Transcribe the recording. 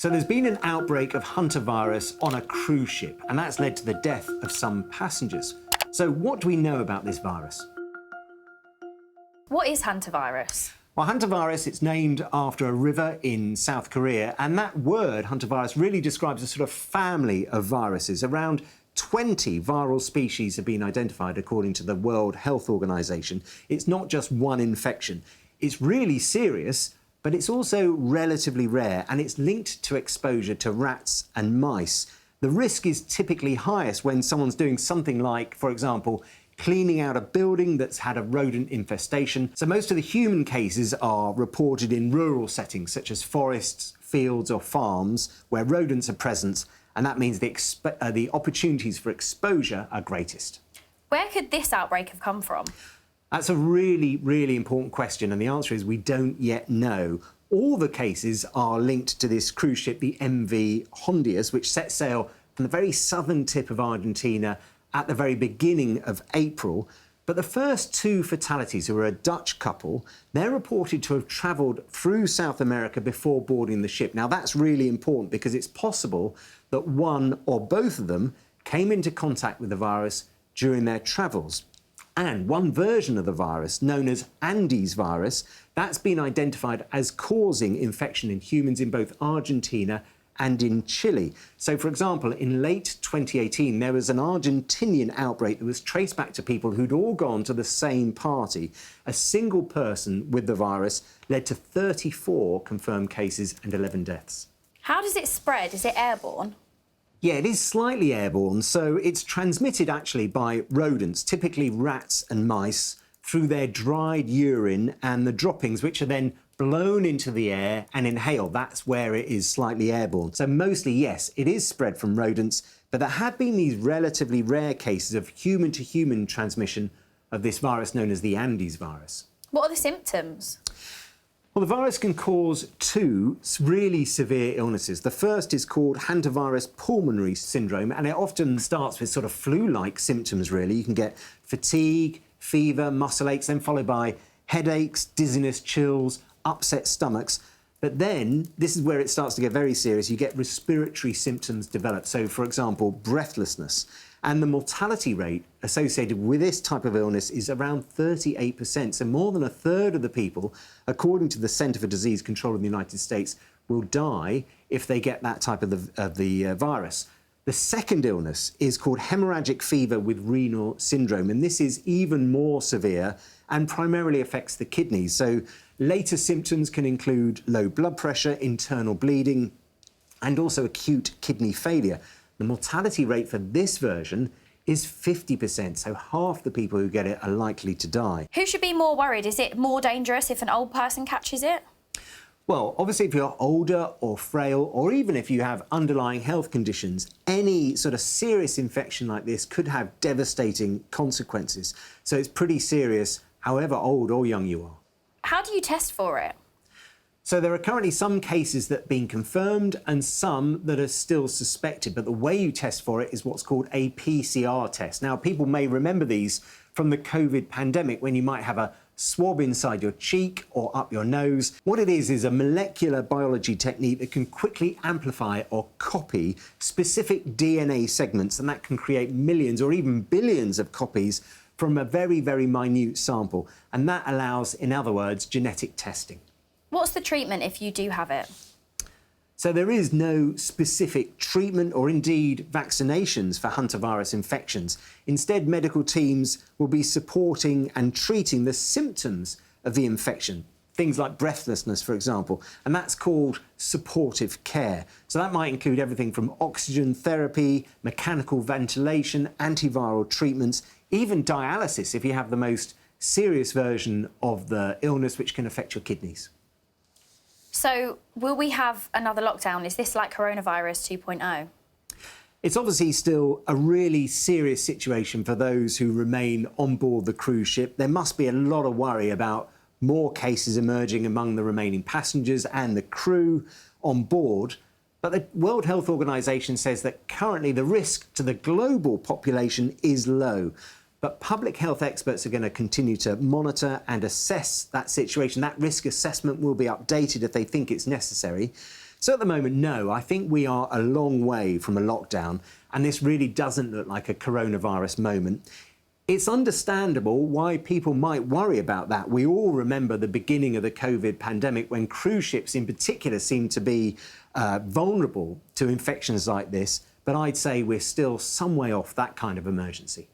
So there's been an outbreak of Hantavirus on a cruise ship, and that's led to the death of some passengers. So what do we know about this virus? What is Hantavirus? Well, Hantavirus, it's named after a river in South Korea, and that word, Hantavirus, really describes a sort of family of viruses. Around 20 viral species have been identified, according to the World Health Organization. It's not just one infection. It's really serious, but it's also relatively rare, and it's linked to exposure to rats and mice. The risk is typically highest when someone's doing something like, for example, cleaning out a building that's had a rodent infestation. So most of the human cases are reported in rural settings, such as forests, fields or farms, where rodents are present, and that means the opportunities for exposure are greatest. Where could this outbreak have come from? That's a really, really important question, and the answer is we don't yet know. All the cases are linked to this cruise ship, the MV Hondius, which set sail from the very southern tip of Argentina at the very beginning of April. But the first two fatalities, who were a Dutch couple, they're reported to have travelled through South America before boarding the ship. Now, that's really important because it's possible that one or both of them came into contact with the virus during their travels. And one version of the virus, known as Andes virus, that's been identified as causing infection in humans in both Argentina and in Chile. So, for example, in late 2018, there was an Argentinian outbreak that was traced back to people who'd all gone to the same party. A single person with the virus led to 34 confirmed cases and 11 deaths. How does it spread? Is it airborne? Yeah, it is slightly airborne, so it's transmitted actually by rodents, typically rats and mice, through their dried urine and the droppings, which are then blown into the air and inhaled. That's where it is slightly airborne. So mostly, yes, it is spread from rodents, but there have been these relatively rare cases of human-to-human transmission of this virus known as the Andes virus. What are the symptoms? Well, the virus can cause two really severe illnesses. The first is called Hantavirus pulmonary syndrome, and it often starts with sort of flu-like symptoms, really. You can get fatigue, fever, muscle aches, then followed by headaches, dizziness, chills, upset stomachs. But then, this is where it starts to get very serious, you get respiratory symptoms develop. So, for example, breathlessness. And the mortality rate associated with this type of illness is around 38%. So more than a third of the people, according to the Centre for Disease Control in the United States, will die if they get that type of the virus. The second illness is called hemorrhagic fever with renal syndrome, and this is even more severe and primarily affects the kidneys. So later symptoms can include low blood pressure, internal bleeding, and also acute kidney failure. The mortality rate for this version is 50%, so half the people who get it are likely to die. Who should be more worried? Is it more dangerous if an old person catches it? Well, obviously, if you're older or frail, or even if you have underlying health conditions, any sort of serious infection like this could have devastating consequences. So it's pretty serious, however old or young you are. How do you test for it? So there are currently some cases that have been confirmed and some that are still suspected, but the way you test for it is what's called a PCR test. Now, people may remember these from the COVID pandemic, when you might have a swab inside your cheek or up your nose. What it is a molecular biology technique that can quickly amplify or copy specific DNA segments, and that can create millions or even billions of copies from a very, very minute sample. And that allows, in other words, genetic testing. What's the treatment if you do have it? So there is no specific treatment or indeed vaccinations for hantavirus infections. Instead, medical teams will be supporting and treating the symptoms of the infection, things like breathlessness, for example, and that's called supportive care. So that might include everything from oxygen therapy, mechanical ventilation, antiviral treatments, even dialysis if you have the most serious version of the illness, which can affect your kidneys. So, will we have another lockdown? Is this like coronavirus 2.0? It's obviously still a really serious situation for those who remain on board the cruise ship. There must be a lot of worry about more cases emerging among the remaining passengers and the crew on board. But the World Health Organization says that currently the risk to the global population is low. But public health experts are going to continue to monitor and assess that situation. That risk assessment will be updated if they think it's necessary. So at the moment, no, I think we are a long way from a lockdown, and this really doesn't look like a coronavirus moment. It's understandable why people might worry about that. We all remember the beginning of the COVID pandemic when cruise ships in particular seemed to be vulnerable to infections like this, but I'd say we're still some way off that kind of emergency.